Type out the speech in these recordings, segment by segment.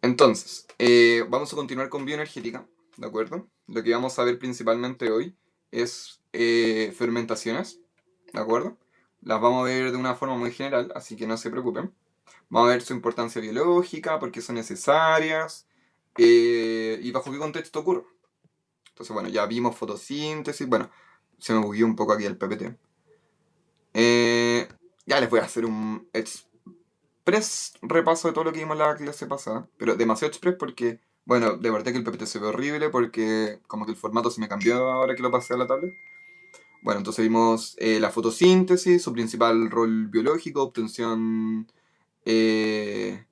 Entonces, vamos a continuar con bioenergética, ¿de acuerdo? Lo que vamos a ver principalmente hoy es fermentaciones, ¿de acuerdo? Las vamos a ver de una forma muy general, así que no se preocupen. Vamos a ver su importancia biológica, por qué son necesarias y bajo qué contexto ocurre. Entonces, bueno, ya vimos fotosíntesis, bueno, se me bugueó un poco aquí el PPT. Ya les voy a hacer un express repaso de todo lo que vimos en la clase pasada, pero demasiado express porque, bueno, de verdad que el PPT se ve horrible porque como que el formato se me cambió ahora que lo pasé a la tablet. Bueno, entonces vimos la fotosíntesis, su principal rol biológico, obtención, eh,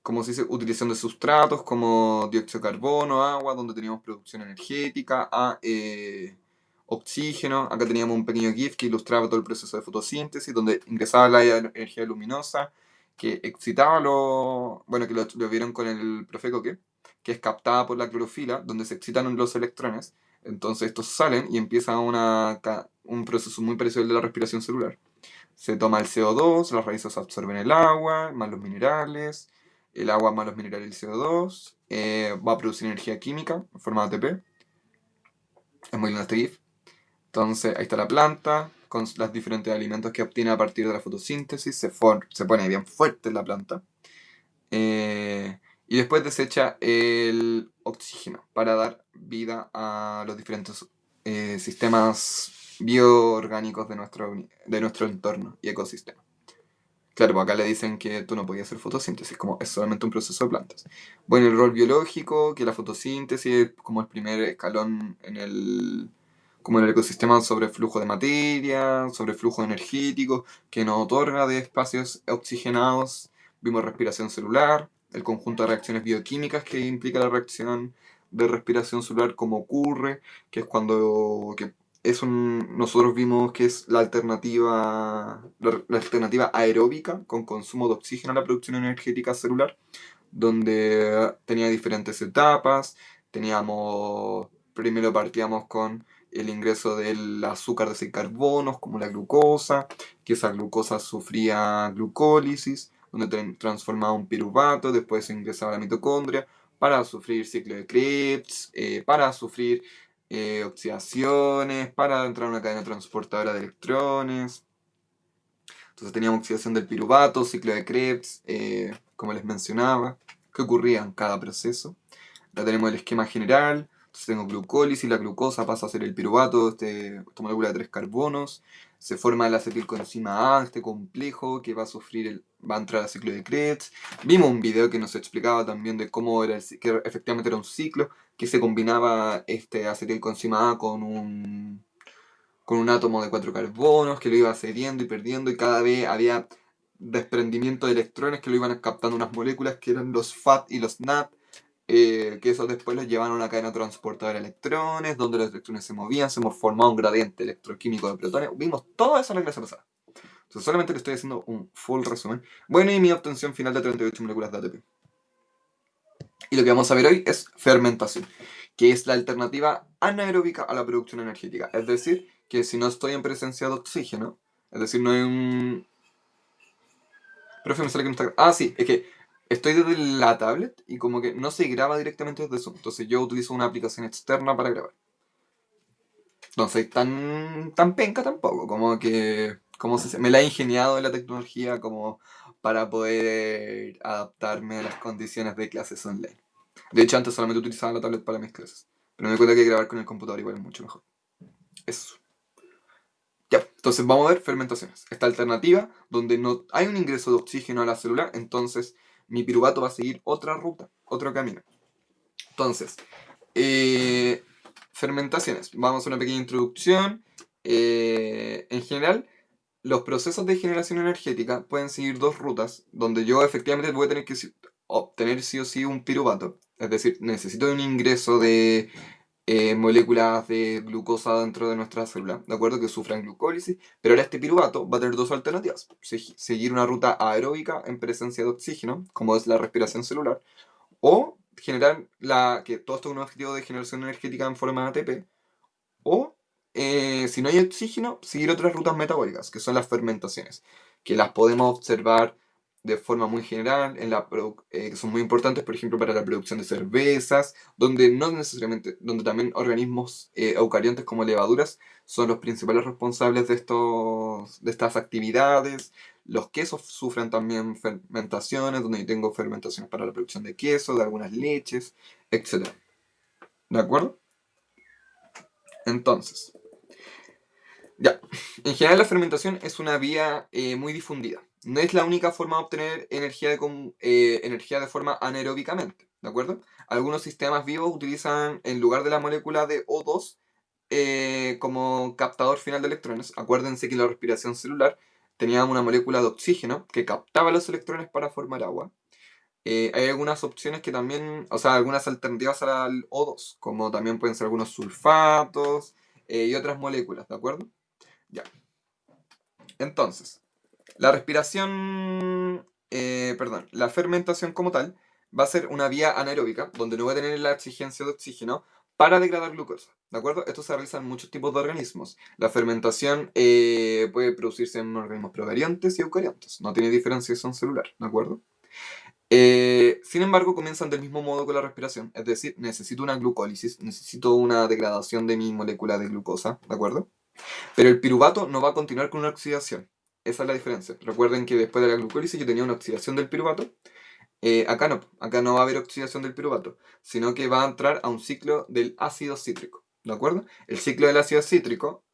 como se dice, utilización de sustratos como dióxido de carbono, agua, donde teníamos producción energética, oxígeno. Acá teníamos un pequeño GIF que ilustraba todo el proceso de fotosíntesis, donde ingresaba la energía luminosa, que excitaba bueno, que lo vieron con el profe Coque, que es captada por la clorofila, donde se excitan los electrones. Entonces estos salen y empieza un proceso muy parecido al de la respiración celular. Se toma el CO2, las raíces absorben el agua, más los minerales, el agua más los minerales y el CO2, va a producir energía química en forma de ATP. Es muy lindo este GIF. Entonces ahí está la planta, con los diferentes alimentos que obtiene a partir de la fotosíntesis, se pone bien fuerte la planta. Y después desecha el oxígeno para dar vida a los diferentes sistemas bioorgánicos de nuestro entorno y ecosistema. Claro, pues acá le dicen que tú no podías hacer fotosíntesis, como es solamente un proceso de plantas. Bueno, el rol biológico, que la fotosíntesis es como el primer escalón como en el ecosistema sobre flujo de materia, sobre flujo energético, que nos otorga de espacios oxigenados. Vimos respiración celular, el conjunto de reacciones bioquímicas que implica la reacción de respiración celular, como ocurre, que es cuando que nosotros vimos que es la alternativa aeróbica con consumo de oxígeno a la producción energética celular, donde tenía diferentes etapas. Primero partíamos con el ingreso del azúcar de 6 carbonos, como la glucosa, que esa glucosa sufría glucólisis, donde transformaba un piruvato, después se ingresaba a la mitocondria para sufrir ciclo de Krebs, para sufrir oxidaciones, para entrar a una cadena transportadora de electrones. Entonces teníamos oxidación del piruvato, ciclo de Krebs, como les mencionaba, que ocurría en cada proceso. Ya tenemos el esquema general. Entonces tengo glucólisis, la glucosa pasa a ser el piruvato, esta molécula de 3 carbonos. Se forma el acetilcoenzima A, este complejo que va a entrar al ciclo de Krebs. Vimos un video que nos explicaba también de cómo que efectivamente era un ciclo, que se combinaba este acetilcoenzima A con un átomo de 4 carbonos, que lo iba cediendo y perdiendo, y cada vez había desprendimiento de electrones que lo iban captando unas moléculas que eran los FAT y los NAT, que esos después los llevaban a una cadena transportadora de electrones, donde los electrones se movían, se formaba un gradiente electroquímico de protones. Vimos todo eso en la clase pasada. Entonces solamente le estoy haciendo un full resumen. Bueno, y mi obtención final de 38 moléculas de ATP. Y lo que vamos a ver hoy es fermentación, que es la alternativa anaeróbica a la producción energética. Es decir, que si no estoy en presencia de oxígeno, es decir, no hay un... Profe, me sale que no está... Ah, sí, es que estoy desde la tablet y como que no se graba directamente desde Zoom. Entonces yo utilizo una aplicación externa para grabar. No soy tan penca tampoco, como que... me la he ingeniado en la tecnología como para poder adaptarme a las condiciones de clases online. De hecho, antes solamente utilizaba la tablet para mis clases. Pero me di cuenta que grabar con el computador igual es mucho mejor. Eso. Ya, entonces vamos a ver fermentaciones. Esta alternativa, donde no hay un ingreso de oxígeno a la célula, entonces mi piruvato va a seguir otra ruta, otro camino. Entonces, eh, fermentaciones. Vamos a hacer una pequeña introducción. En general, los procesos de generación energética pueden seguir dos rutas, donde yo efectivamente voy a tener que obtener sí o sí un piruvato. Es decir, necesito un ingreso de moléculas de glucosa dentro de nuestra célula, ¿de acuerdo? Que sufran glucólisis, pero ahora este piruvato va a tener dos alternativas. Seguir una ruta aeróbica en presencia de oxígeno, como es la respiración celular, o generar que todo esto es un objetivo de generación energética en forma de ATP, o si no hay oxígeno, seguir otras rutas metabólicas, que son las fermentaciones, que las podemos observar de forma muy general, que son muy importantes, por ejemplo, para la producción de cervezas, donde no necesariamente, donde también organismos eucariontes como levaduras son los principales responsables de estas actividades. Los quesos sufren también fermentaciones, donde yo tengo fermentaciones para la producción de queso, de algunas leches, etcétera. ¿De acuerdo? Entonces, ya. En general la fermentación es una vía muy difundida. No es la única forma de obtener energía de forma anaeróbicamente, ¿de acuerdo? Algunos sistemas vivos utilizan, en lugar de la molécula de O2, como captador final de electrones. Acuérdense que la respiración celular tenía una molécula de oxígeno que captaba los electrones para formar agua. Hay algunas opciones que también, o sea, algunas alternativas al O2, como también pueden ser algunos sulfatos y otras moléculas, ¿de acuerdo? Ya. Entonces, la respiración, perdón, la fermentación como tal va a ser una vía anaeróbica donde no va a tener la exigencia de oxígeno para degradar glucosa, ¿de acuerdo? Esto se realiza en muchos tipos de organismos. La fermentación puede producirse en organismos procariontes y eucariontes, no tiene diferenciación celular, ¿de acuerdo? Sin embargo, comienzan del mismo modo con la respiración, es decir, necesito una glucólisis, necesito una degradación de mi molécula de glucosa, ¿de acuerdo? Pero el piruvato no va a continuar con una oxidación. Esa es la diferencia. Recuerden que después de la glucólisis yo tenía una oxidación del piruvato. Acá no va a haber oxidación del piruvato, sino que va a entrar a un ciclo del ácido cítrico. ¿De acuerdo? El ciclo del ácido cítrico,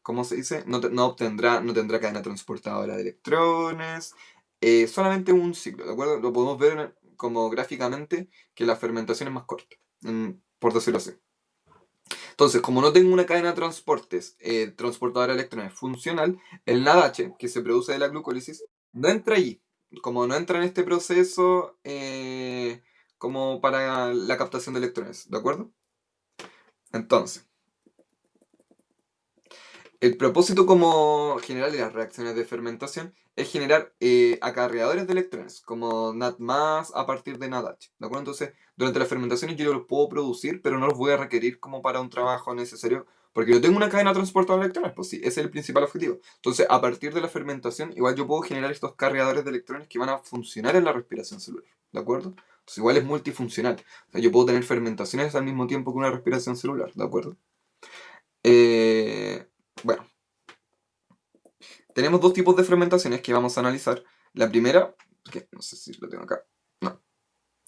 ¿cómo se dice? No tendrá cadena transportadora de electrones. Solamente un ciclo, ¿de acuerdo? Lo podemos ver como gráficamente que la fermentación es más corta, por decirlo así. Entonces, como no tengo una cadena de transportes transportadora de electrones funcional, el NADH, que se produce de la glucólisis, no entra allí. Como no entra en este proceso como para la captación de electrones, ¿de acuerdo? Entonces, el propósito como general de las reacciones de fermentación es generar acarreadores de electrones, como NAD+, a partir de NADH, ¿de acuerdo? Entonces, durante las fermentaciones yo los puedo producir, pero no los voy a requerir como para un trabajo necesario, porque no tengo una cadena transportadora de electrones, pues sí, ese es el principal objetivo. Entonces, a partir de la fermentación, igual yo puedo generar estos cargadores de electrones que van a funcionar en la respiración celular, ¿de acuerdo? Entonces, igual es multifuncional. O sea, yo puedo tener fermentaciones al mismo tiempo que una respiración celular, ¿de acuerdo? Eh, bueno, tenemos dos tipos de fermentaciones que vamos a analizar. La primera, que no sé si lo tengo acá. No,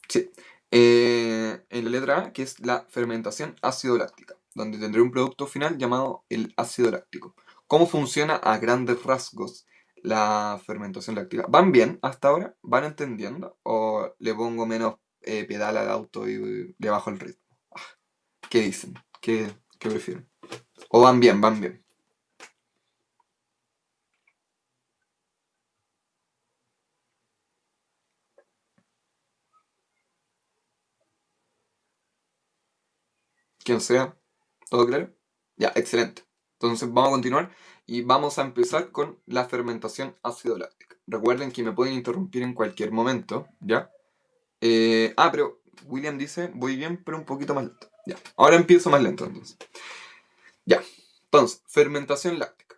sí. En la letra A, que es la fermentación ácido-láctica, donde tendré un producto final llamado el ácido láctico. ¿Cómo funciona a grandes rasgos la fermentación láctica? ¿Van bien hasta ahora? ¿Van entendiendo? ¿O le pongo menos pedal al auto y le bajo el ritmo? ¿Qué dicen? ¿Qué prefieren? ¿O van bien, van bien? Quien sea, ¿todo claro? Ya, excelente. Entonces vamos a continuar y vamos a empezar con la fermentación ácido-láctica. Recuerden que me pueden interrumpir en cualquier momento, ¿ya? Pero William dice, voy bien, pero un poquito más lento. Ya, ahora empiezo más lento entonces. Ya, entonces, fermentación láctica.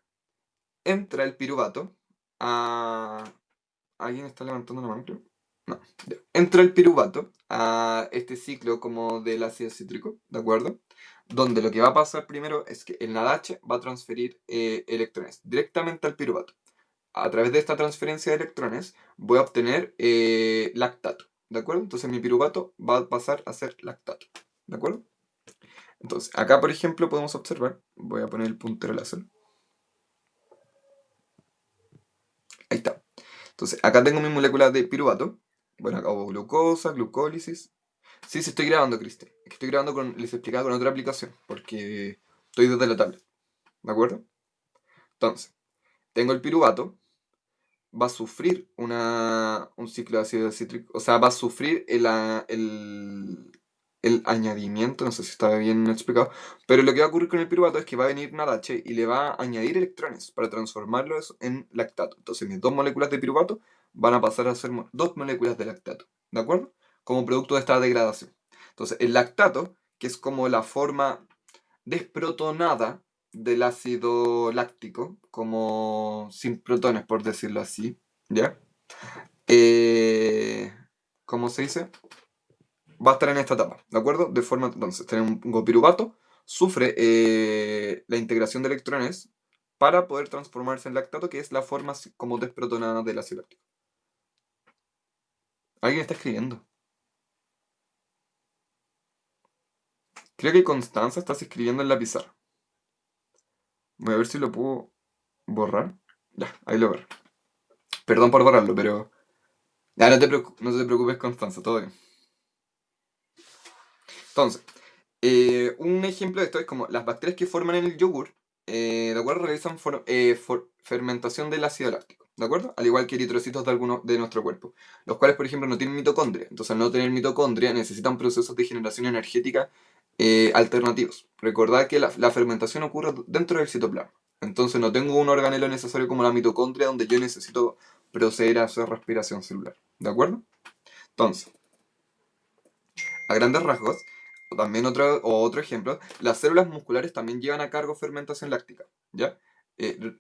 Entra el piruvato a... ¿Alguien está levantando la mano, creo? No, ya. Entra el piruvato a este ciclo como del ácido cítrico, ¿de acuerdo? Donde lo que va a pasar primero es que el NADH va a transferir electrones directamente al piruvato. A través de esta transferencia de electrones voy a obtener lactato, ¿de acuerdo? Entonces mi piruvato va a pasar a ser lactato, ¿de acuerdo? Entonces, acá por ejemplo podemos observar, voy a poner el puntero láser, ahí está. Entonces, acá tengo mi molécula de piruvato. Bueno, acá hubo glucosa, glucólisis. Sí, sí estoy grabando, Cristian. Es que estoy grabando les explicaba con otra aplicación, porque estoy desde la tablet, ¿de acuerdo? Entonces, tengo el piruvato, va a sufrir un ciclo de ácido cítrico, o sea, va a sufrir el añadimiento, no sé si está bien explicado, pero lo que va a ocurrir con el piruvato es que va a venir Nadache y le va a añadir electrones para transformarlos en lactato. Entonces mis dos moléculas de piruvato van a pasar a ser dos moléculas de lactato, ¿de acuerdo? Como producto de esta degradación. Entonces el lactato, que es como la forma desprotonada del ácido láctico, como sin protones, por decirlo así, ¿ya? eh, ¿cómo se dice? Va a estar en esta etapa, ¿de acuerdo? De forma, entonces, tenemos un piruvato, sufre la integración de electrones para poder transformarse en lactato, que es la forma como desprotonada del ácido láctico. ¿Alguien está escribiendo? Creo que Constanza está escribiendo en la pizarra. Voy a ver si lo puedo borrar. Ya, ahí lo borro. Perdón por borrarlo, pero... Ya, no te preocupes, Constanza, todo bien. Entonces, un ejemplo de esto es como las bacterias que forman en el yogur, ¿de acuerdo? Realizan fermentación del ácido láctico, ¿de acuerdo? Al igual que eritrocitos de algunos de nuestro cuerpo, los cuales, por ejemplo, no tienen mitocondria. Entonces, al no tener mitocondria, necesitan procesos de generación energética alternativos. Recordad que la fermentación ocurre dentro del citoplasma. Entonces, no tengo un organelo necesario como la mitocondria donde yo necesito proceder a hacer respiración celular, ¿de acuerdo? Entonces, a grandes rasgos, o también otro ejemplo, las células musculares también llevan a cargo fermentación láctica, ¿ya? Eh,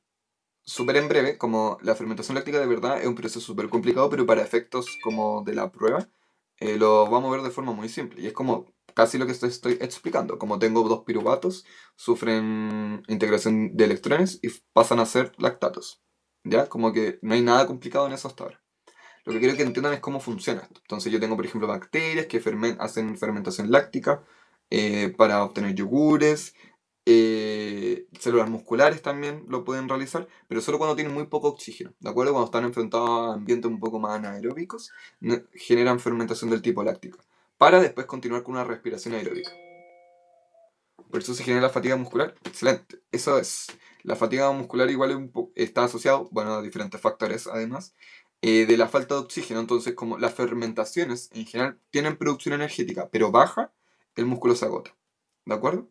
Súper en breve, como la fermentación láctica de verdad es un proceso súper complicado, pero para efectos como de la prueba, lo vamos a ver de forma muy simple. Y es como casi lo que estoy explicando. Como tengo dos piruvatos, sufren integración de electrones y pasan a ser lactatos, ¿ya? Como que no hay nada complicado en eso hasta ahora. Lo que quiero que entiendan es cómo funciona esto. Entonces yo tengo, por ejemplo, bacterias que hacen fermentación láctica para obtener yogures. Células musculares también lo pueden realizar, pero solo cuando tienen muy poco oxígeno. ¿De acuerdo? Cuando están enfrentados a ambientes un poco más anaeróbicos, generan fermentación del tipo láctica, para después continuar con una respiración aeróbica. Por eso se genera la fatiga muscular. Excelente. Eso es. La fatiga muscular igual está asociado, bueno, a diferentes factores además, de la falta de oxígeno. Entonces, como las fermentaciones en general tienen producción energética, pero baja, el músculo se agota. ¿De acuerdo?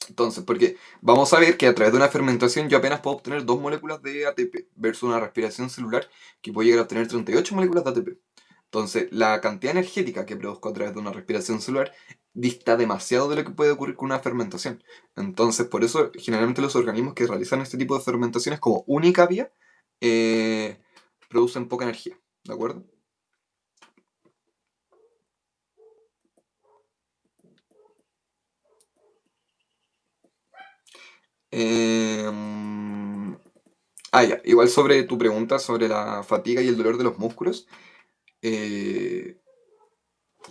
Entonces, porque vamos a ver que a través de una fermentación yo apenas puedo obtener 2 moléculas de ATP versus una respiración celular que puede llegar a obtener 38 moléculas de ATP. Entonces, la cantidad energética que produzco a través de una respiración celular dista demasiado de lo que puede ocurrir con una fermentación. Entonces, por eso, generalmente los organismos que realizan este tipo de fermentaciones como única vía, eh, producen poca energía. ¿De acuerdo? Eh, mm, ya. Igual sobre tu pregunta sobre la fatiga y el dolor de los músculos. eh,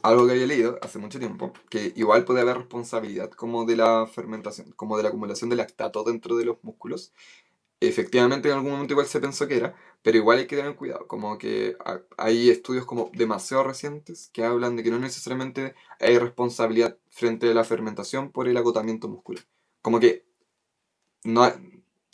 Algo que había leído hace mucho tiempo, que igual puede haber responsabilidad como de la fermentación, como de la acumulación de lactato dentro de los músculos. Efectivamente, en algún momento igual se pensó que era, pero igual hay que tener cuidado, como que hay estudios como demasiado recientes que hablan de que no necesariamente hay responsabilidad frente a la fermentación por el agotamiento muscular. Como que no hay,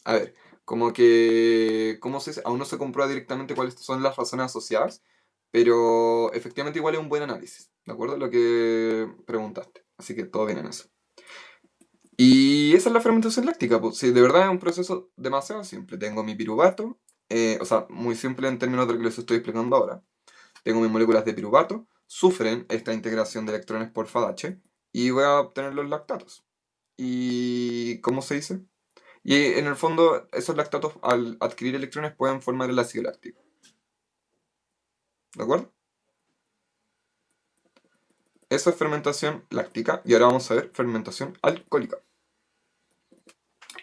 a ver, como que, ¿cómo se dice? Aún no se comprueba directamente cuáles son las razones asociadas, pero efectivamente igual es un buen análisis, ¿de acuerdo? Lo que preguntaste. Así que todo bien en eso. Y esa es la fermentación láctica, pues. Sí, de verdad es un proceso demasiado simple. Tengo mi piruvato, o sea, muy simple en términos de lo que les estoy explicando ahora. Tengo mis moléculas de piruvato, sufren esta integración de electrones por FADH y voy a obtener los lactatos. ¿Y cómo se dice? Y en el fondo, esos lactatos al adquirir electrones pueden formar el ácido láctico. ¿De acuerdo? Eso es fermentación láctica. Y ahora vamos a ver fermentación alcohólica.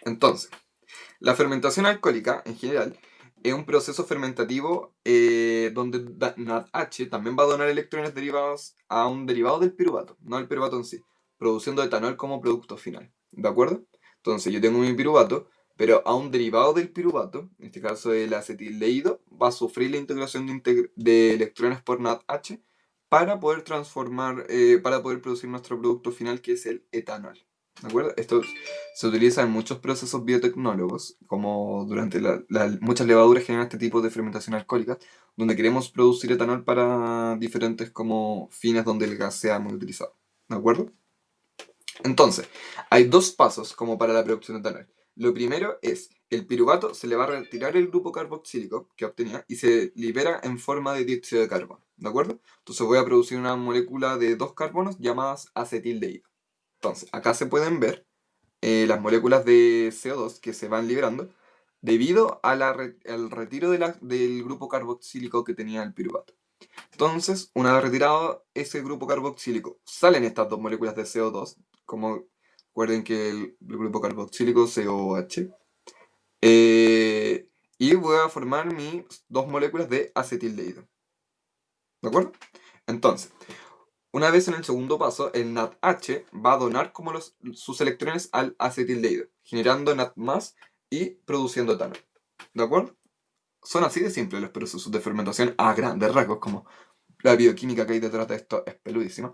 Entonces, la fermentación alcohólica, en general, es un proceso fermentativo donde NADH también va a donar electrones derivados a un derivado del piruvato, no al piruvato en sí, produciendo etanol como producto final. ¿De acuerdo? Entonces, yo tengo mi piruvato, pero a un derivado del piruvato, en este caso el acetildehído, va a sufrir la integración de electrones por NADH para poder para poder producir nuestro producto final, que es el etanol. ¿De acuerdo? Esto se utiliza en muchos procesos biotecnólogos, como durante muchas levaduras generan este tipo de fermentación alcohólica, donde queremos producir etanol para diferentes como fines donde el gas sea muy utilizado. ¿De acuerdo? Entonces, hay dos pasos como para la producción de etanol. Lo primero es, el piruvato se le va a retirar el grupo carboxílico que obtenía y se libera en forma de dióxido de carbono. ¿De acuerdo? Entonces voy a producir una molécula de dos carbonos llamadas acetildehído. Entonces, acá se pueden ver las moléculas de CO2 que se van liberando debido a al retiro del grupo carboxílico que tenía el piruvato. Entonces, una vez retirado ese grupo carboxílico, salen estas dos moléculas de CO2, como recuerden que el grupo carboxílico COH, eh, y voy a formar mis dos moléculas de acetildehído. ¿De acuerdo? Entonces, una vez en el segundo paso, el NADH va a donar como sus electrones al acetildehído, generando NAD+, y produciendo etanol. ¿De acuerdo? Son así de simples los procesos de fermentación a grandes rasgos, como la bioquímica que hay detrás de esto es peludísima.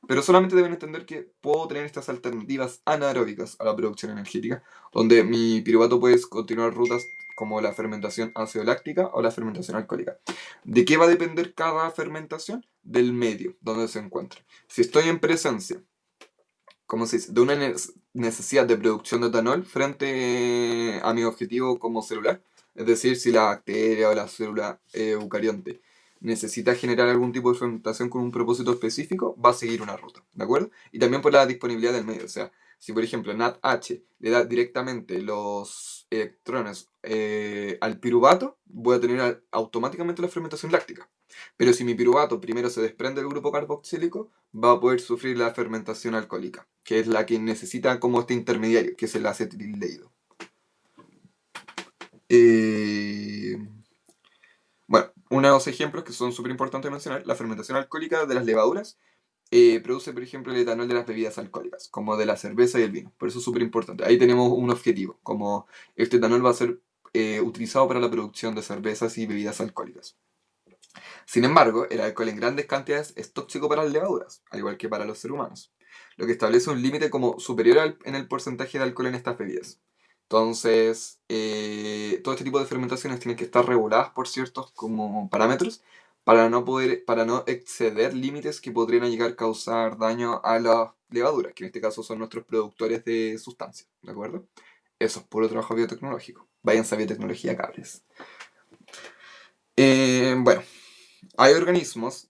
Pero solamente deben entender que puedo tener estas alternativas anaeróbicas a la producción energética, donde mi piruvato puede continuar rutas como la fermentación ácido-láctica o la fermentación alcohólica. ¿De qué va a depender cada fermentación? Del medio donde se encuentra. Si estoy en presencia, como se dice, de una necesidad de producción de etanol frente a mi objetivo como celular, es decir, si la bacteria o la célula eucarionte necesita generar algún tipo de fermentación con un propósito específico, va a seguir una ruta, ¿de acuerdo? Y también por la disponibilidad del medio, o sea, si por ejemplo NADH le da directamente los electrones al piruvato, voy a tener automáticamente la fermentación láctica. Pero si mi piruvato primero se desprende del grupo carboxílico, va a poder sufrir la fermentación alcohólica, que es la que necesita como este intermediario, que es el acetildehído. Eh, bueno, unos ejemplos que son súper importantes de mencionar, la fermentación alcohólica de las levaduras produce, por ejemplo, el etanol de las bebidas alcohólicas, como de la cerveza y el vino. Por eso es súper importante. Ahí tenemos un objetivo, como este etanol va a ser utilizado para la producción de cervezas y bebidas alcohólicas. Sin embargo, el alcohol en grandes cantidades es tóxico para las levaduras, al igual que para los seres humanos, lo que establece un límite como superior en el porcentaje de alcohol en estas bebidas. Entonces, todo este tipo de fermentaciones tienen que estar reguladas por ciertos como parámetros para no exceder límites que podrían llegar a causar daño a las levaduras, que en este caso son nuestros productores de sustancias, ¿de acuerdo? Eso es puro trabajo biotecnológico. Váyanse a biotecnología, cabres. Bueno, hay organismos,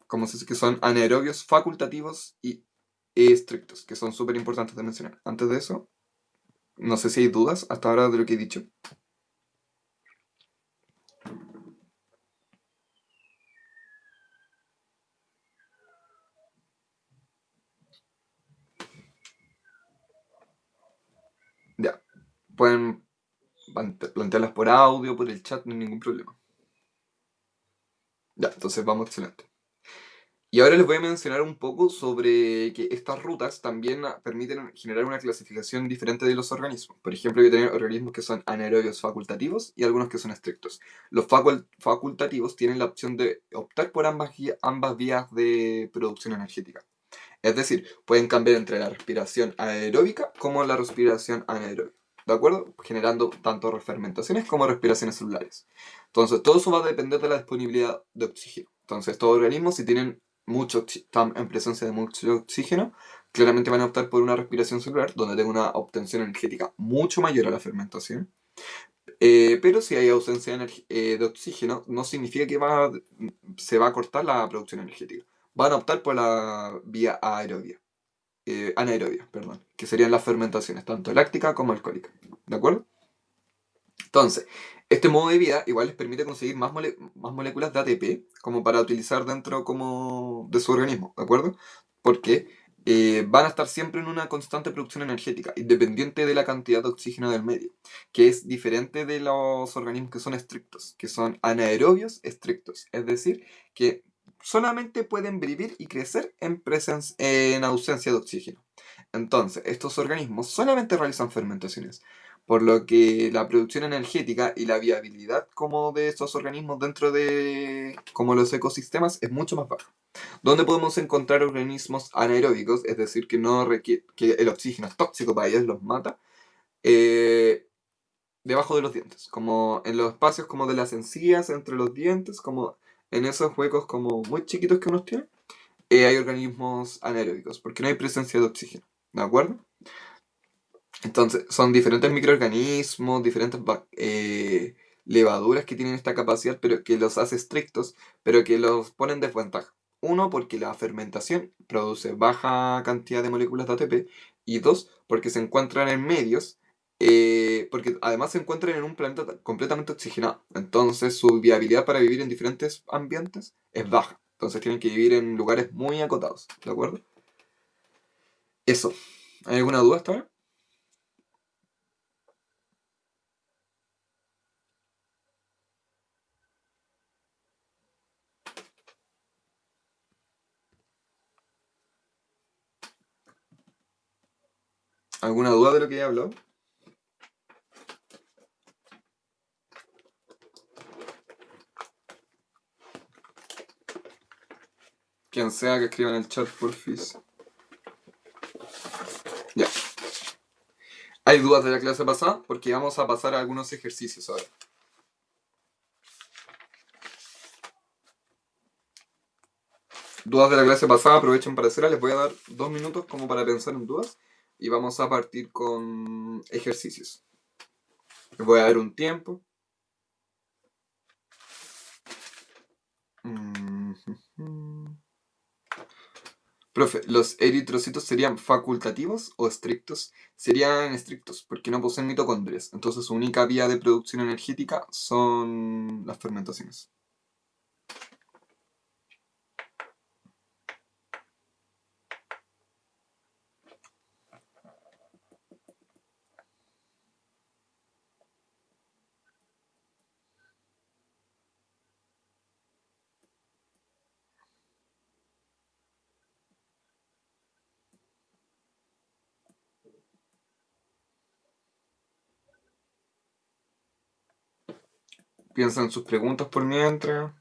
como se dice, que son anaerobios facultativos y estrictos, que son súper importantes de mencionar. Antes de eso, no sé si hay dudas hasta ahora de lo que he dicho. Ya, pueden plantearlas por audio, por el chat, no hay ningún problema. Ya, entonces vamos excelente. Y ahora les voy a mencionar un poco sobre que estas rutas también permiten generar una clasificación diferente de los organismos. Por ejemplo, hay que tener organismos que son anaerobios facultativos y algunos que son estrictos. Los facultativos tienen la opción de optar por ambas vías de producción energética. Es decir, pueden cambiar entre la respiración aeróbica como la respiración anaeróbica. ¿De acuerdo? Generando tanto refermentaciones como respiraciones celulares. Entonces, todo eso va a depender de la disponibilidad de oxígeno. Entonces, estos organismos, si tienen están en presencia de mucho oxígeno, claramente van a optar por una respiración celular donde tenga una obtención energética mucho mayor a la fermentación. Pero si hay ausencia de oxígeno, no significa que se va a cortar la producción energética. Van a optar por la vía anaerobia, perdón, que serían las fermentaciones, tanto láctica como alcohólica. ¿De acuerdo? Entonces, este modo de vida igual les permite conseguir más moléculas de ATP como para utilizar dentro como de su organismo, ¿de acuerdo? Porque van a estar siempre en una constante producción energética, independiente de la cantidad de oxígeno del medio, que es diferente de los organismos que son estrictos, que son anaerobios estrictos, es decir, que solamente pueden vivir y crecer en ausencia de oxígeno. Entonces, estos organismos solamente realizan fermentaciones, por lo que la producción energética y la viabilidad como de estos organismos dentro de como los ecosistemas es mucho más baja. ¿Dónde podemos encontrar organismos anaeróbicos? Es decir, que no que el oxígeno es tóxico para ellos, los mata, eh, debajo de los dientes, como en los espacios como de las encías, entre los dientes, como en esos huecos como muy chiquitos que uno tiene, hay organismos anaeróbicos, porque no hay presencia de oxígeno, ¿de acuerdo? Entonces, son diferentes microorganismos, diferentes levaduras que tienen esta capacidad, pero que los hace estrictos, pero que los ponen en desventaja. Uno, porque la fermentación produce baja cantidad de moléculas de ATP, y dos, porque se encuentran en medios porque además se encuentran en un planeta completamente oxigenado. Entonces su viabilidad para vivir en diferentes ambientes es baja. Entonces tienen que vivir en lugares muy acotados. ¿De acuerdo? Eso. ¿Hay alguna duda hasta ahora? ¿Alguna duda de lo que he hablado? Quien sea que escriba en el chat, porfis. Ya. ¿Hay dudas de la clase pasada? Porque vamos a pasar a algunos ejercicios ahora. Dudas de la clase pasada, aprovechen para hacerlas. Les voy a dar 2 minutos como para pensar en dudas. Y vamos a partir con ejercicios. Les voy a dar un tiempo. Profe, ¿los eritrocitos serían facultativos o estrictos? Serían estrictos, porque no poseen mitocondrias. Entonces su única vía de producción energética son las fermentaciones. Piensan en sus preguntas por mientras.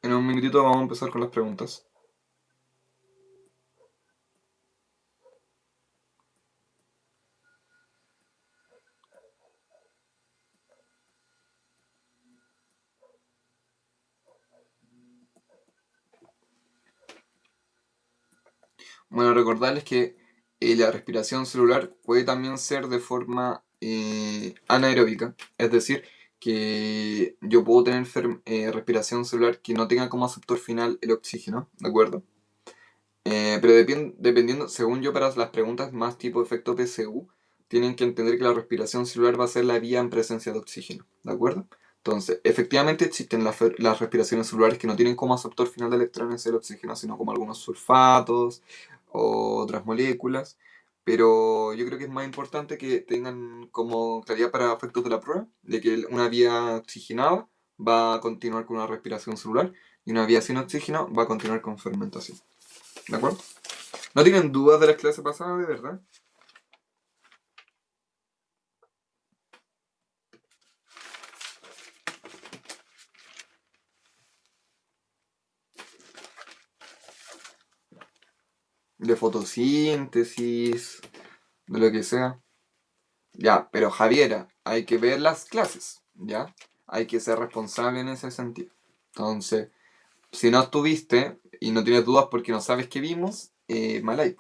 En un minutito vamos a empezar con las preguntas. Bueno, recordarles que la respiración celular puede también ser de forma anaeróbica, es decir, que yo puedo tener respiración celular que no tenga como aceptor final el oxígeno, ¿de acuerdo? Pero dependiendo, según yo, para las preguntas más tipo efecto PCU, tienen que entender que la respiración celular va a ser la vía en presencia de oxígeno, ¿de acuerdo? Entonces, efectivamente existen las respiraciones celulares que no tienen como aceptor final de electrones el oxígeno, sino como algunos sulfatos o otras moléculas. Pero yo creo que es más importante que tengan como claridad para efectos de la prueba, de que una vía oxigenada va a continuar con una respiración celular y una vía sin oxígeno va a continuar con fermentación. ¿De acuerdo? ¿No tienen dudas de las clases pasadas, de verdad? De fotosíntesis, de lo que sea. Ya, pero Javiera, hay que ver las clases, ¿ya? Hay que ser responsable en ese sentido. Entonces, si no estuviste y no tienes dudas porque no sabes qué vimos, mal ahí.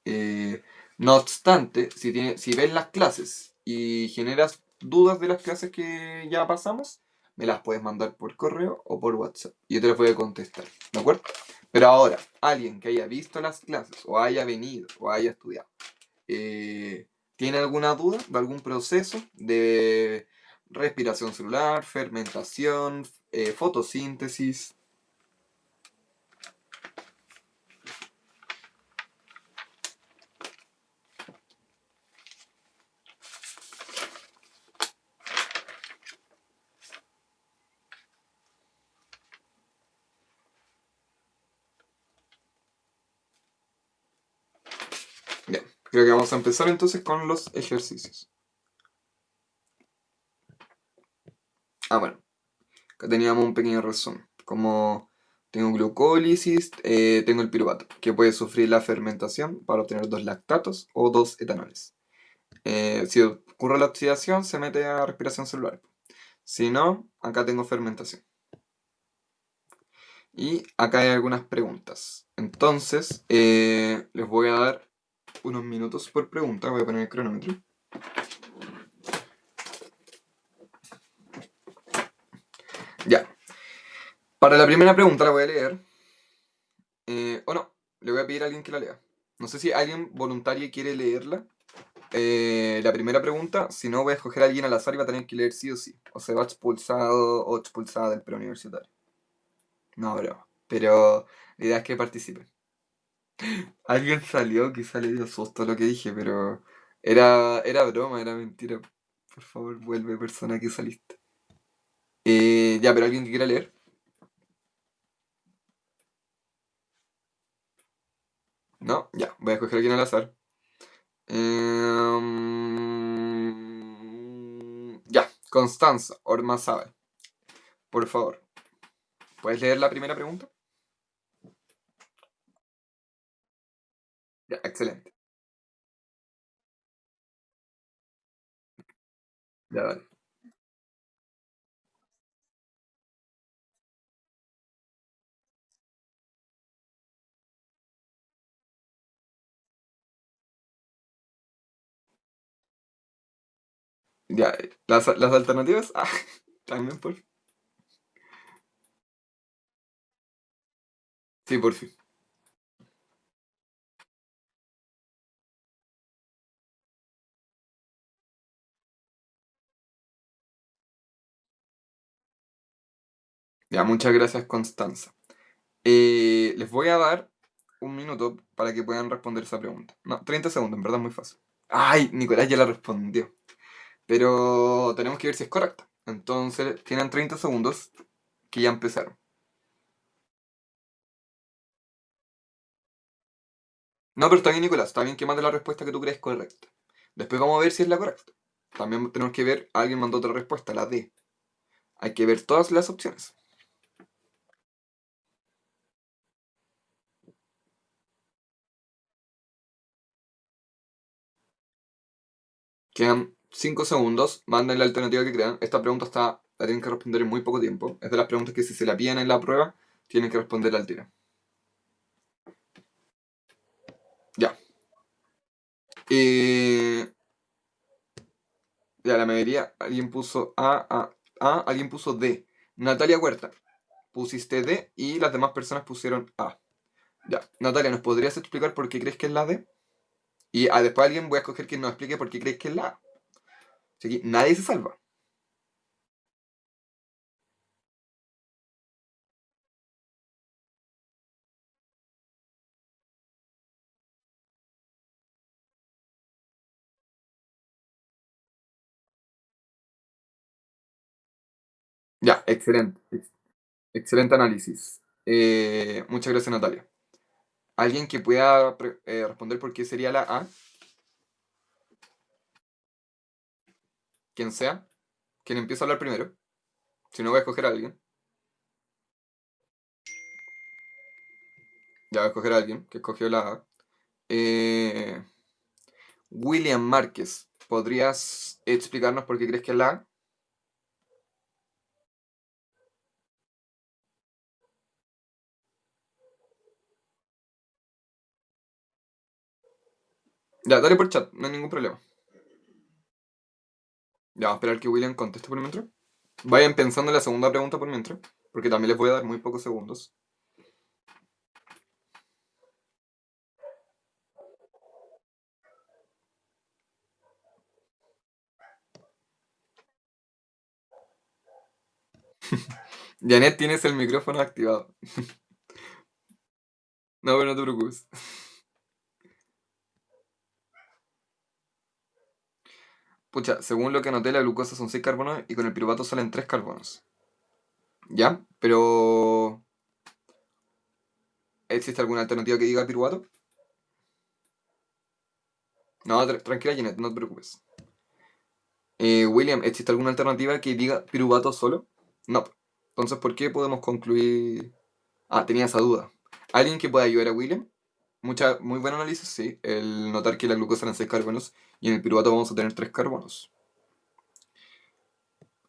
Eh, no obstante, si ves las clases y generas dudas de las clases que ya pasamos, me las puedes mandar por correo o por WhatsApp y yo te las voy a contestar, ¿de acuerdo? Pero ahora, alguien que haya visto las clases o haya venido o haya estudiado, eh, ¿tiene alguna duda de algún proceso de respiración celular, fermentación, fotosíntesis? Bien, creo que vamos a empezar entonces con los ejercicios. Bueno, acá teníamos un pequeño resumen. Como Tengo glucólisis, tengo el piruvato, que puede sufrir la fermentación para obtener dos lactatos o dos etanoles. Si ocurre la oxidación, se mete a respiración celular. Si no, acá tengo fermentación. Y acá hay algunas preguntas. Entonces, les voy a dar unos minutos por pregunta. Voy a poner el cronómetro. Ya. Para la primera pregunta la voy a leer. O no, le voy a pedir a alguien que la lea. No sé si alguien voluntario quiere leerla. La primera pregunta, si no voy a escoger a alguien al azar y va a tener que leer sí o sí. O se va expulsado o expulsada del preuniversitario. No, broma. Pero la idea es que participen. Alguien salió, quizá le dio susto a lo que dije, pero era broma, era mentira. Por favor, vuelve persona que saliste. Ya, pero alguien que quiera leer. No, ya, voy a escoger a alguien al azar. Ya, Constanza Ormazábal, por favor. ¿Puedes leer la primera pregunta? Ya, excelente. Ya, dale. Ya, las alternativas. Ah, también por. Sí, por fin. Ya, muchas gracias, Constanza. Les voy a dar un minuto para que puedan responder esa pregunta. No, 30 segundos, en verdad es muy fácil. Ay, Nicolás ya la respondió. Pero tenemos que ver si es correcta. Entonces, tienen 30 segundos que ya empezaron. No, pero está bien, Nicolás. Está bien que mande la respuesta que tú crees correcta. Después vamos a ver si es la correcta. También tenemos que ver, alguien mandó otra respuesta, la D. Hay que ver todas las opciones. Quedan 5 segundos. Manden la alternativa que crean. Esta pregunta la tienen que responder en muy poco tiempo. Es de las preguntas que si se la piden en la prueba, tienen que responderla al tiro. Ya. Eh, ya, la mayoría, alguien puso alguien puso D. Natalia Huerta, pusiste D y las demás personas pusieron A. Ya. Natalia, ¿nos podrías explicar por qué crees que es la D? Y después alguien voy a escoger quien nos explique por qué crees que es la A. Así que nadie se salva. Ya, excelente. Excelente análisis. Muchas gracias, Natalia. ¿Alguien que pueda responder por qué sería la A? Quien sea. Quien empieza a hablar primero. Si no, voy a escoger a alguien. Ya voy a escoger a alguien que escogió la A. Eh, William Márquez, ¿podrías explicarnos por qué crees que es la A? Ya, dale por chat, no hay ningún problema. Ya, vamos a esperar que William conteste por mientras. Vayan pensando en la segunda pregunta por mientras, porque también les voy a dar muy pocos segundos. Janet, tienes el micrófono activado. No, pero no te preocupes. Pucha, según lo que anoté, la glucosa son 6 carbonos y con el piruvato salen 3 carbonos. ¿Ya? Pero... ¿existe alguna alternativa que diga piruvato? No, tranquila, Janet, no te preocupes. William, ¿existe alguna alternativa que diga piruvato solo? No. Entonces, ¿por qué podemos concluir? Ah, tenía esa duda. ¿Alguien que pueda ayudar a William? Muy buen análisis, sí. El notar que la glucosa eran 6 carbonos y en el piruvato vamos a tener 3 carbonos.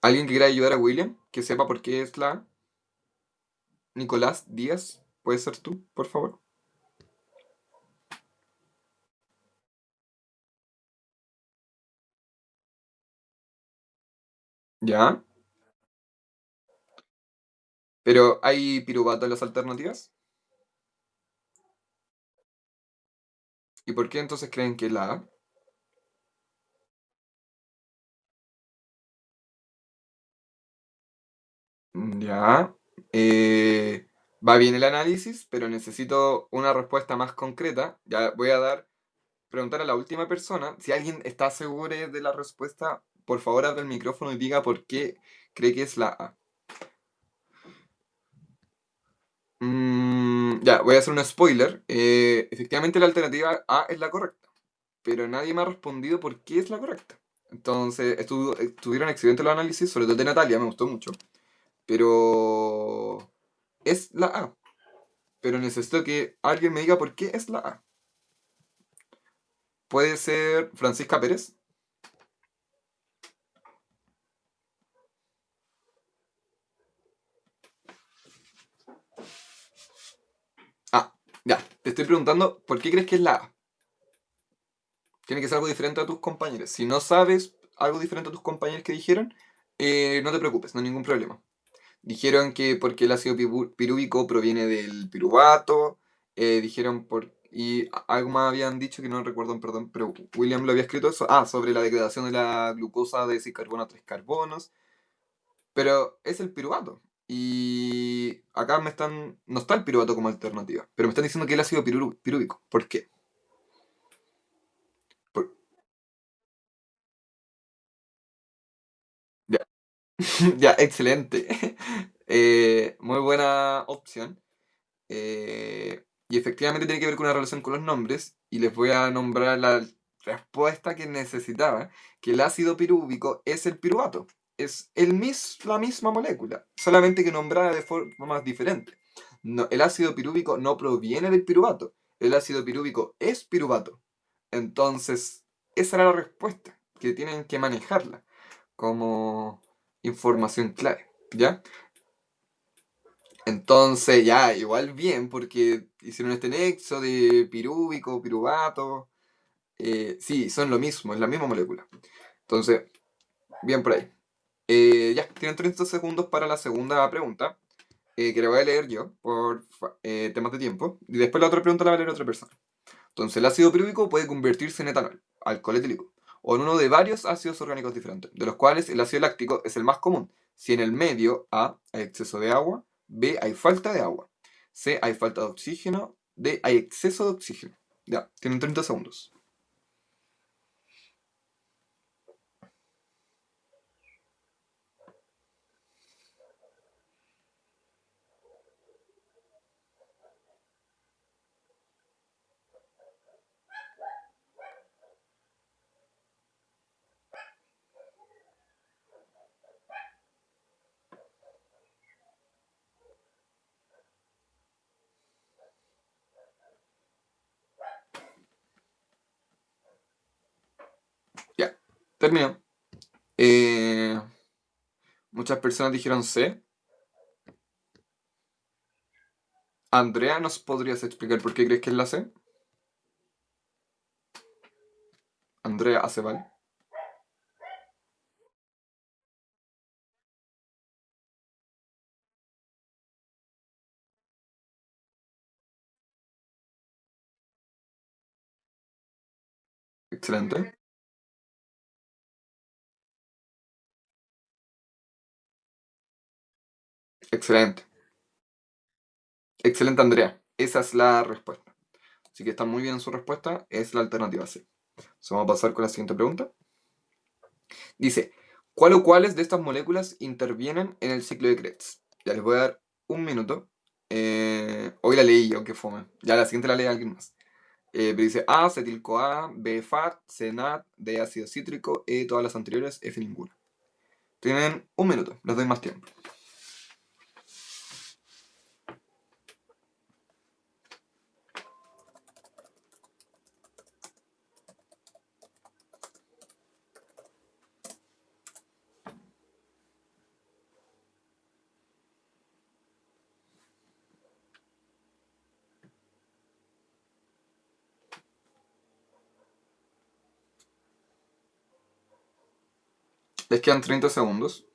¿Alguien que quiera ayudar a William? Que sepa por qué es la A. Nicolás Díaz, ¿puedes ser tú, por favor? ¿Ya? ¿Pero hay piruvato en las alternativas? ¿Y por qué entonces creen que es la A? Ya. Va bien el análisis, pero necesito una respuesta más concreta. Ya voy a preguntar a la última persona. Si alguien está seguro de la respuesta, por favor abra el micrófono y diga por qué cree que es la A. Ya, voy a hacer un spoiler. Efectivamente la alternativa A es la correcta, pero nadie me ha respondido por qué es la correcta. Entonces, estuvieron excelentes los análisis, sobre todo de Natalia, me gustó mucho. Pero es la A. Pero necesito que alguien me diga por qué es la A. Puede ser Francisca Pérez. Ah, ya. Te estoy preguntando por qué crees que es la A. Tiene que ser algo diferente a tus compañeros. Si no sabes algo diferente a tus compañeros que dijeron, no te preocupes, no hay ningún problema. Dijeron que porque el ácido pirúvico proviene del piruvato. Dijeron por. Y algo más habían dicho que no recuerdo, perdón, pero William lo había escrito eso. Ah, sobre la degradación de la glucosa de 6 carbono a 3 carbonos. Pero es el piruvato. Y acá me están. No está el piruvato como alternativa. Pero me están diciendo que el ácido pirúvico. ¿Por qué? Por- Ya, ya, excelente. Muy buena opción. Y efectivamente tiene que ver con una relación con los nombres. Y les voy a nombrar la respuesta que necesitaba. Que el ácido pirúvico es el piruvato. Es la misma molécula. Solamente que nombrada de formas diferentes. No, el ácido pirúvico no proviene del piruvato. El ácido pirúvico es piruvato. Entonces, esa era la respuesta. Que tienen que manejarla como información clave. ¿Ya? Entonces, ya, igual bien, porque hicieron este nexo de pirúvico, piruvato. Sí, son lo mismo, es la misma molécula. Entonces, bien por ahí. Ya, tienen 30 segundos para la segunda pregunta, que la voy a leer yo por temas de tiempo. Y después la otra pregunta la va a leer otra persona. Entonces, el ácido pirúvico puede convertirse en etanol, alcohol etílico, o en uno de varios ácidos orgánicos diferentes, de los cuales el ácido láctico es el más común. Si en el medio A hay exceso de agua, B hay falta de agua, C hay falta de oxígeno, D hay exceso de oxígeno. Ya, tienen 30 segundos. Ya, terminó. Eh, Muchas personas dijeron C. Andrea, ¿nos podrías explicar por qué crees que es la C? Andrea Aceval. Excelente. Excelente. Excelente, Andrea. Esa es la respuesta. Así que está muy bien su respuesta, es la alternativa C. Entonces vamos a pasar con la siguiente pregunta. Dice, ¿cuál o cuáles de estas moléculas intervienen en el ciclo de Krebs? Ya les voy a dar un minuto. Hoy la leí, aunque fome. Ya la siguiente la lee alguien más. Pero dice A, acetil-CoA, B, FAT, C, NAT, D, ácido cítrico, E, todas las anteriores, F, ninguna. Tienen un minuto, les doy más tiempo. Les quedan 30 segundos.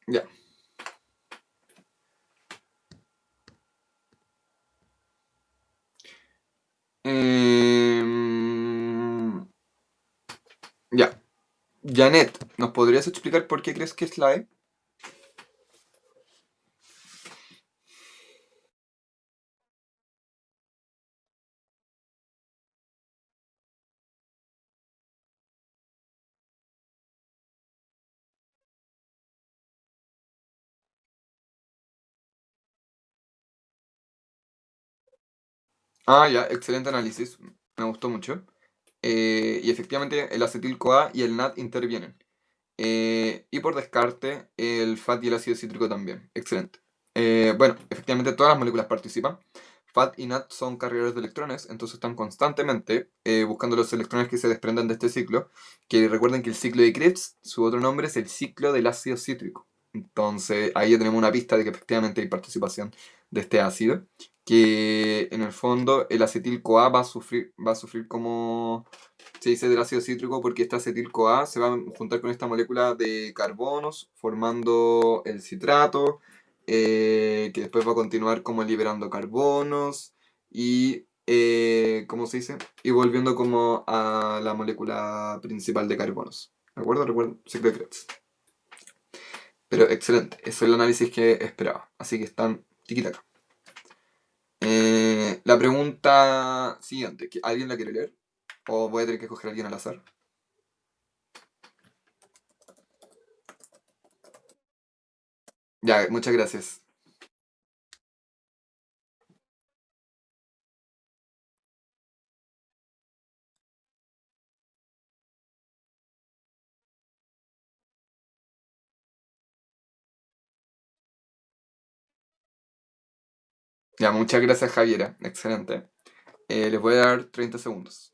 Ya. Em, ya. Janet, ¿nos podrías explicar por qué crees que es la E? Ah, ya, excelente análisis. Me gustó mucho. Y efectivamente el acetil-CoA y el NAD intervienen. Y por descarte, el FAT y el ácido cítrico también. Excelente. Bueno, efectivamente todas las moléculas participan. FAT y NAD son cargadores de electrones, entonces están constantemente buscando los electrones que se desprenden de este ciclo. Que recuerden que el ciclo de Krebs, su otro nombre es el ciclo del ácido cítrico. Entonces ahí ya tenemos una pista de que efectivamente hay participación de este ácido. Que en el fondo el acetil-CoA va a sufrir como se dice del ácido cítrico porque este acetil-CoA se va a juntar con esta molécula de carbonos formando el citrato, que después va a continuar como liberando carbonos y, ¿cómo se dice? Y volviendo como a la molécula principal de carbonos. ¿De acuerdo? Recuerdo, ciclo de Krebs. Pero excelente, eso es el análisis que esperaba. Así que están tiquitaca. La pregunta siguiente, ¿alguien la quiere leer? ¿O voy a tener que coger a alguien al azar? Ya, muchas gracias. Ya, muchas gracias, Javiera. Excelente. Les voy a dar 30 segundos.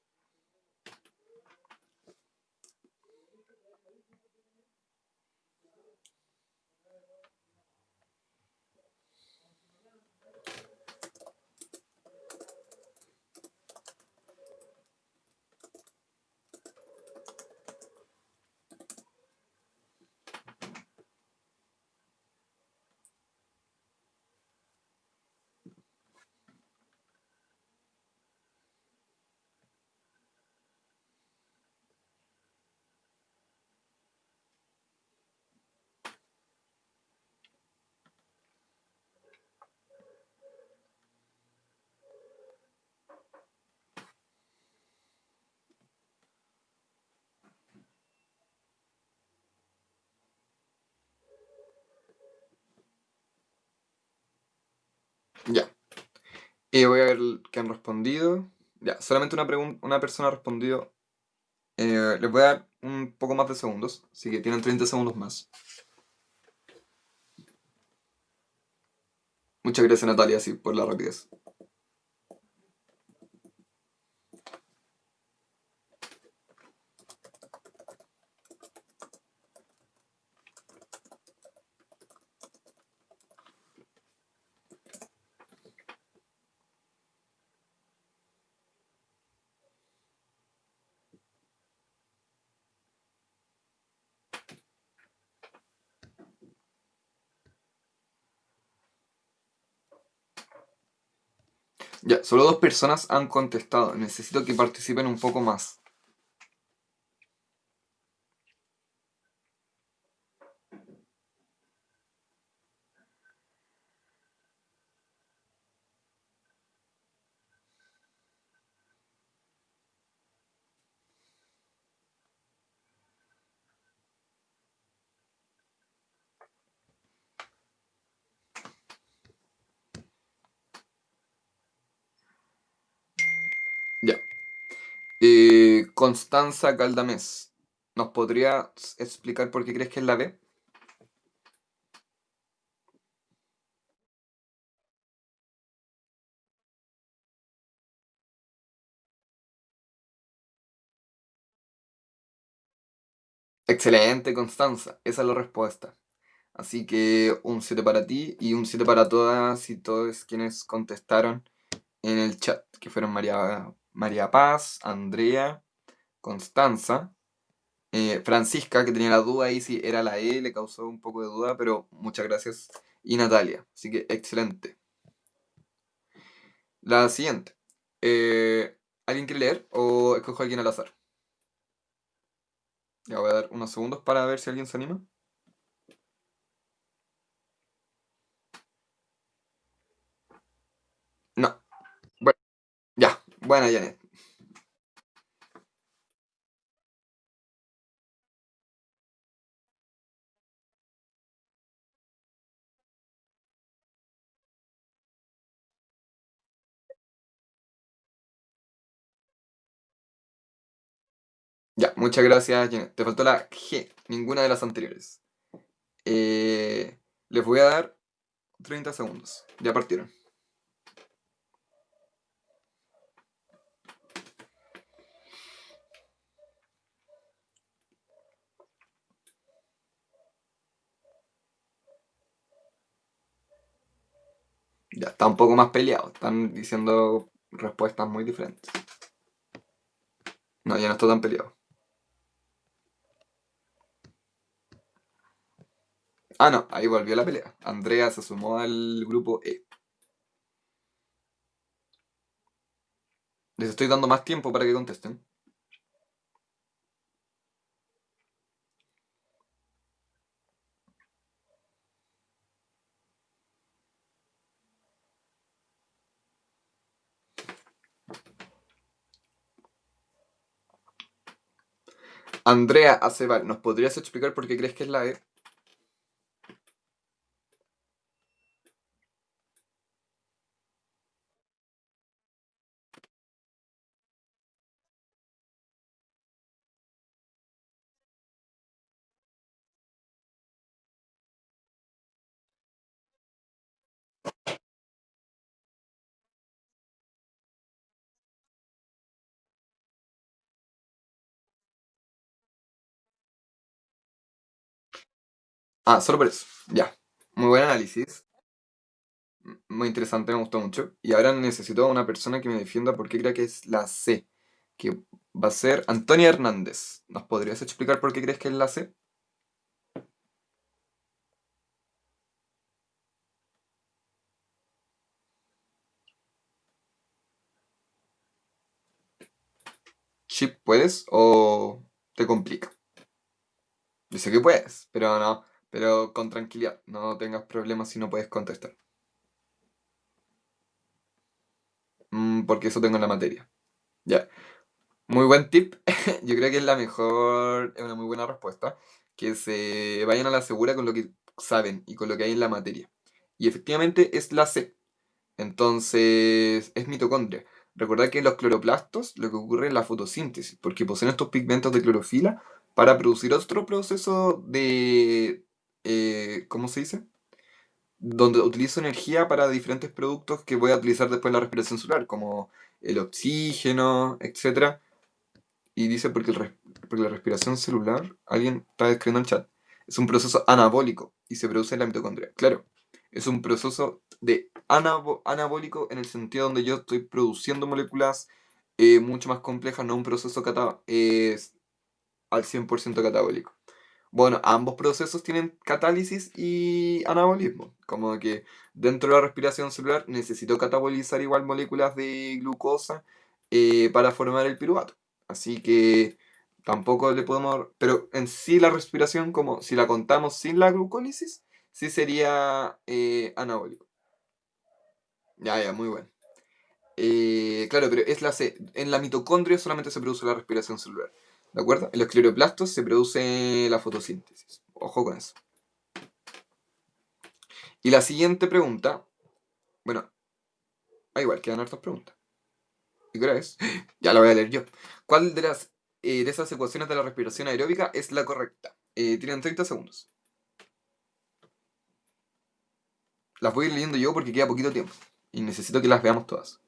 Ya. Voy a ver qué han respondido. Ya, solamente una persona ha respondido. Les voy a dar un poco más de segundos, así que tienen 30 segundos más. Muchas gracias, Natalia, sí, por la rapidez. Ya, solo dos personas han contestado. Necesito que participen un poco más. Constanza Caldamés, ¿nos podrías explicar por qué crees que es la B? Excelente, Constanza, esa es la respuesta. Así que un 7 para ti y un 7 para todas y todos quienes contestaron en el chat, que fueron María Paz, Andrea, Constanza, Francisca, que tenía la duda ahí si era la E, le causó un poco de duda, pero muchas gracias, y Natalia. Así que excelente. La siguiente. ¿Alguien quiere leer o escojo a alguien al azar? Ya voy a dar unos segundos para ver si alguien se anima. No. Bueno, ya. Buena, Janet. Ya, muchas gracias, Janet. Te faltó la G, ninguna de las anteriores. Les voy a dar 30 segundos. Ya partieron. Ya, está un poco más peleado. Están diciendo respuestas muy diferentes. No, ya no está tan peleado. Ah, no, ahí volvió la pelea. Andrea se sumó al grupo E. Les estoy dando más tiempo para que contesten. Andrea Aceval, ¿nos podrías explicar por qué crees que es la E? Ah, solo por eso. Ya. Muy buen análisis. Muy interesante, me gustó mucho. Y ahora necesito a una persona que me defienda por qué cree que es la C. Que va a ser Antonia Hernández. ¿Nos podrías explicar por qué crees que es la C? ¿Chip puedes o te complica? Yo sé que puedes, pero no. Pero con tranquilidad. No tengas problemas si no puedes contestar. Porque eso tengo en la materia. Ya. Muy buen tip. Yo creo que es la mejor, es una muy buena respuesta. Que se vayan a la segura con lo que saben y con lo que hay en la materia. Y efectivamente es la C. Entonces, es mitocondria. Recordad que los cloroplastos lo que ocurre es la fotosíntesis, porque poseen estos pigmentos de clorofila para producir otro proceso de, ¿cómo se dice? Donde utilizo energía para diferentes productos que voy a utilizar después en la respiración celular, como el oxígeno, etcétera. Y dice porque la respiración celular, alguien está escribiendo en el chat, es un proceso anabólico y se produce en la mitocondria. Claro, es un proceso de anabólico en el sentido donde yo estoy produciendo moléculas mucho más complejas, no un proceso al 100% catabólico. Bueno, ambos procesos tienen catálisis y anabolismo. Como que dentro de la respiración celular necesito catabolizar igual moléculas de glucosa para formar el piruvato. Así que tampoco le podemos... Pero en sí la respiración, como si la contamos sin la glucólisis, sí sería anabólico. Ya, ya, muy bueno. Claro, pero es en la mitocondria solamente se produce la respiración celular. ¿De acuerdo? En los cloroplastos se produce la fotosíntesis. Ojo con eso. Y la siguiente pregunta, bueno, igual, quedan hartas preguntas. ¿Y qué hora es? Ya la voy a leer yo. ¿Cuál de las de esas ecuaciones de la respiración aeróbica es la correcta? Tienen 30 segundos. Las voy a ir leyendo yo porque queda poquito tiempo. Y necesito que las veamos todas.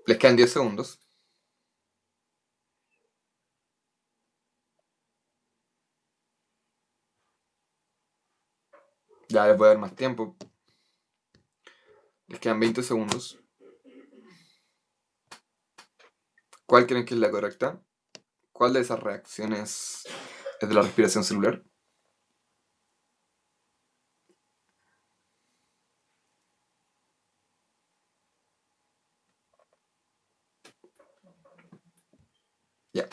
Les quedan 10 segundos. Ya les voy a dar más tiempo. Les quedan 20 segundos. ¿Cuál creen que es la correcta? ¿Cuál de esas reacciones es de la respiración celular? Ya.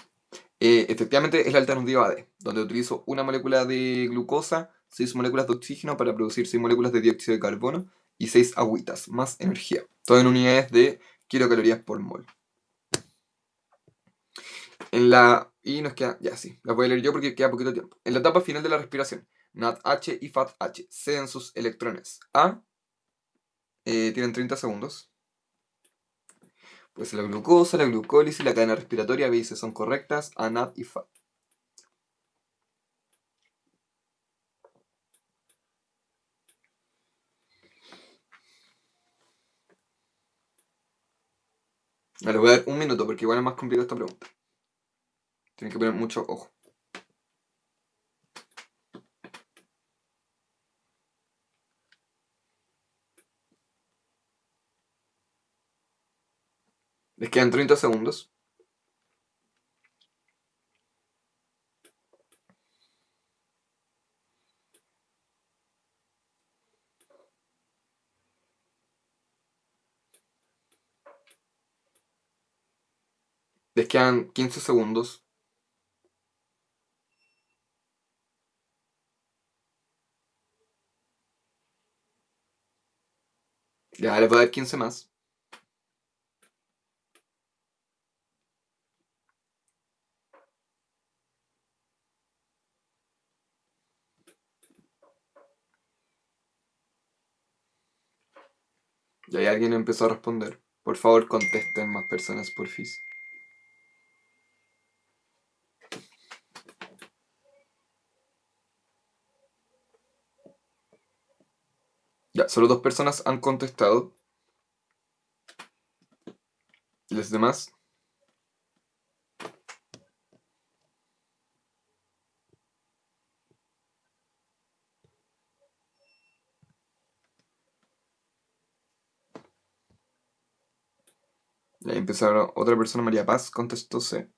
Efectivamente es la alternativa D, donde utilizo una molécula de glucosa, 6 moléculas de oxígeno para producir 6 moléculas de dióxido de carbono y 6 agüitas, más energía. Todo en unidades de kilocalorías por mol. Y nos queda, ya sí, la voy a leer yo porque queda poquito tiempo. En la etapa final de la respiración, NADH y FADH ceden sus electrones a, tienen 30 segundos. Pues la glucosa, la glucólisis, la cadena respiratoria, B y C son correctas, a, NAD y FAD. Les voy a dar un minuto porque igual es más complicada esta pregunta. Tienen que poner mucho ojo. Les quedan 30 segundos. Les quedan 15 segundos. Ya les voy a dar 15 más. Ya hay alguien empezó a responder. Por favor, contesten más personas, porfis. Ya, solo 2 personas han contestado. ¿Y los demás? Ya empezaron. Otra persona, María Paz, contestó C.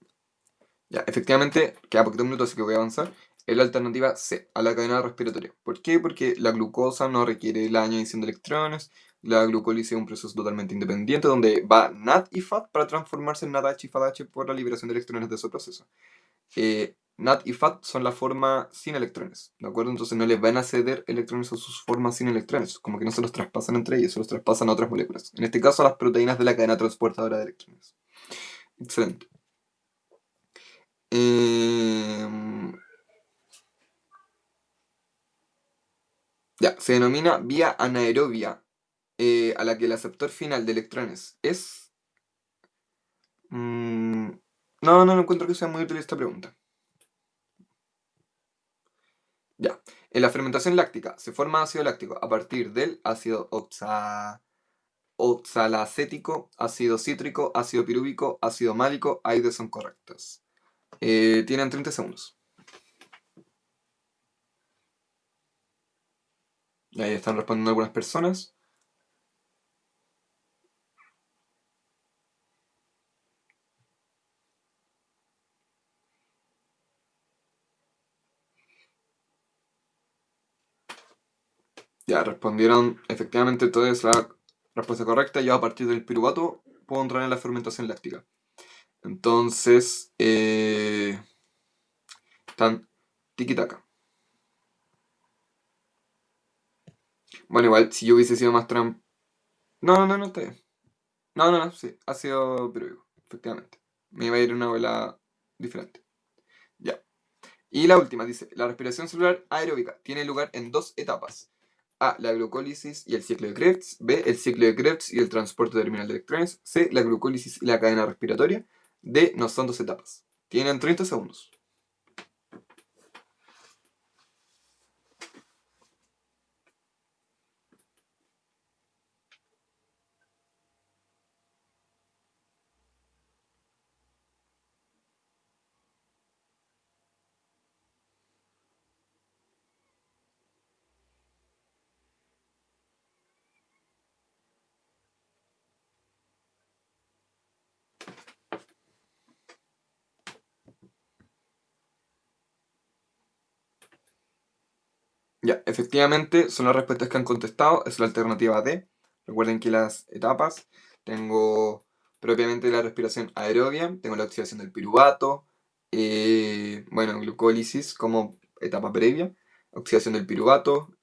Ya, efectivamente, queda poquito minuto, así que voy a avanzar. Es la alternativa C, a la cadena respiratoria. ¿Por qué? Porque la glucosa no requiere la añadición de electrones. La glucólisis es un proceso totalmente independiente donde va NAD y FAD para transformarse en NADH y FADH por la liberación de electrones de ese proceso. NAD y FAD son la forma sin electrones, ¿de acuerdo? Entonces no les van a ceder electrones a sus formas sin electrones, como que no se los traspasan entre ellos, se los traspasan a otras moléculas. En este caso a las proteínas de la cadena transportadora de electrones. Excelente. Ya, se denomina vía anaerobia, a la que el aceptor final de electrones es... no encuentro que sea muy útil esta pregunta. Ya, en la fermentación láctica se forma ácido láctico a partir del ácido oxalacético, ácido cítrico, ácido pirúvico, ácido málico, ahí de son correctas. Tienen 30 segundos. Ahí están respondiendo algunas personas. Ya, respondieron efectivamente toda es la respuesta correcta. Ya a partir del piruvato puedo entrar en la fermentación láctica. Entonces, están tiki-taka. Bueno, igual, si yo hubiese sido más tramp... No, está bien. No, sí, ha sido pirúvico, efectivamente. Me iba a ir una bola diferente. Ya. Y la última dice, la respiración celular aeróbica tiene lugar en dos etapas. A, la glucólisis y el ciclo de Krebs. B, el ciclo de Krebs y el transporte terminal de electrones. C, la glucólisis y la cadena respiratoria. D, no son dos etapas. Tienen 30 segundos. Ya, efectivamente son las respuestas que han contestado. Es la alternativa D. Recuerden que las etapas tengo propiamente la respiración aerobia, tengo la oxidación del piruvato, bueno, glucólisis como etapa previa, oxidación del piruvato,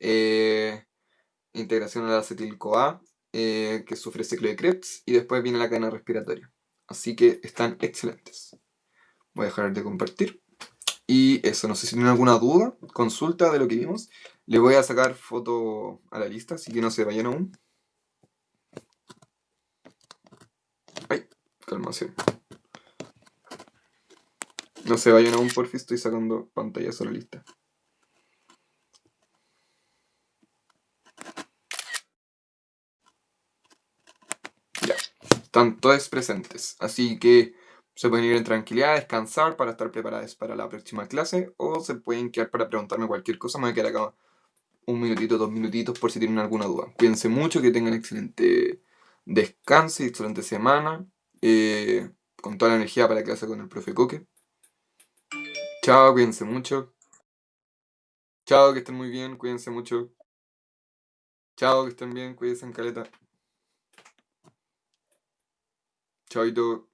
integración al acetil-CoA, que sufre ciclo de Krebs, y después viene la cadena respiratoria. Así que están excelentes. Voy a dejar de compartir. Y eso, no sé si tienen alguna duda, consulta de lo que vimos. Le voy a sacar foto a la lista, así que no se vayan aún. Ay, calmación. No se vayan aún, porfi, estoy sacando pantallas a la lista. Ya, están todos presentes, así que se pueden ir en tranquilidad, descansar para estar preparados para la próxima clase, o se pueden quedar para preguntarme cualquier cosa. Me voy a quedar acá un minutito, 2 minutitos por si tienen alguna duda. Cuídense mucho, que tengan excelente descanso y excelente semana. Con toda la energía para la clase con el profe Coque. Chao, cuídense mucho. Chao, que estén muy bien, cuídense mucho. Chao, que estén bien, cuídense en caleta. Chaito.